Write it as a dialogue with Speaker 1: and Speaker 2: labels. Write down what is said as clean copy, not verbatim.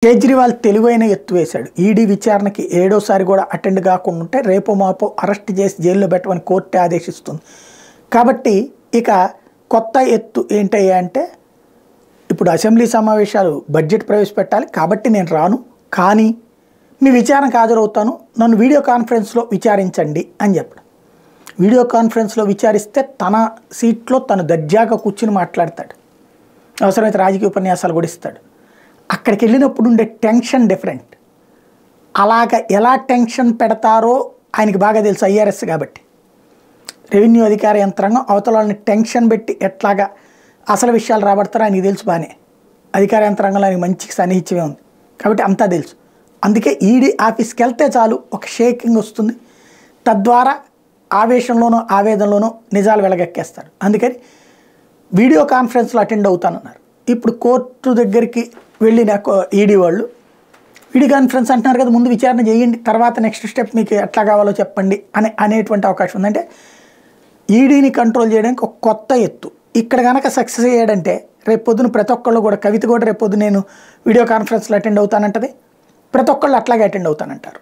Speaker 1: కేజ్రీవాల్ తెలివైన ఎత్తు వేశాడు. ఈడీ విచారణకి ఏడోసారి కూడా అటెండ్ కాకుండా ఉంటే రేపో మాపో అరెస్ట్ చేసి జైల్లో పెట్టమని కోర్టు ఆదేశిస్తుంది. కాబట్టి ఇక కొత్త ఎత్తు ఏంటయ్యా అంటే, ఇప్పుడు అసెంబ్లీ సమావేశాలు బడ్జెట్ ప్రవేశపెట్టాలి కాబట్టి నేను రాను, కానీ మీ విచారణకు హాజరవుతాను, నన్ను వీడియో కాన్ఫరెన్స్లో విచారించండి అని చెప్పడం. వీడియో కాన్ఫరెన్స్లో విచారిస్తే తన సీట్లో తను దర్జాగా కూర్చుని మాట్లాడతాడు, అవసరమైతే రాజకీయ ఉపన్యాసాలు కూడా ఇస్తాడు. అక్కడికి వెళ్ళినప్పుడు ఉండే టెన్షన్ డిఫరెంట్. అలాగ ఎలా టెన్షన్ పెడతారో ఆయనకి బాగా తెలుసు, ఐఆర్ఎస్ కాబట్టి. రెవెన్యూ అధికార యంత్రాంగం అవతల వాళ్ళని టెన్షన్ పెట్టి ఎట్లాగా అసలు విషయాలు రాబడతారో ఆయనకి తెలుసు బాగానే. అధికార యంత్రాంగంలో ఆయనకి మంచి సన్నిహిత్యమే ఉంది కాబట్టి అంతా తెలుసు. అందుకే ఈడీ ఆఫీస్కి వెళ్తే చాలు ఒక షేకింగ్ వస్తుంది, తద్వారా ఆవేశంలోనో ఆవేదనలోనో నిజాలు వెలగెక్కేస్తారు. అందుకని వీడియో కాన్ఫరెన్స్లో అటెండ్ అవుతానన్నారు. ఇప్పుడు కోర్టు దగ్గరికి వెళ్ళిన ఈడీ వాళ్ళు వీడియో కాన్ఫరెన్స్ అంటున్నారు కదా, ముందు విచారణ చేయండి, తర్వాత నెక్స్ట్ స్టెప్ మీకు ఎట్లా కావాలో చెప్పండి అనేటువంటి అవకాశం ఉందంటే ఈడీని కంట్రోల్ చేయడానికి ఒక కొత్త ఎత్తు. ఇక్కడ కనుక సక్సెస్ అయ్యాడంటే రేపు పొద్దున ప్రతి ఒక్కళ్ళు కూడా, కవిత కూడా రేపు పొద్దున నేను వీడియో కాన్ఫరెన్స్లో అటెండ్ అవుతానంటది, ప్రతి ఒక్కళ్ళు అట్లాగే అటెండ్ అవుతానంటారు.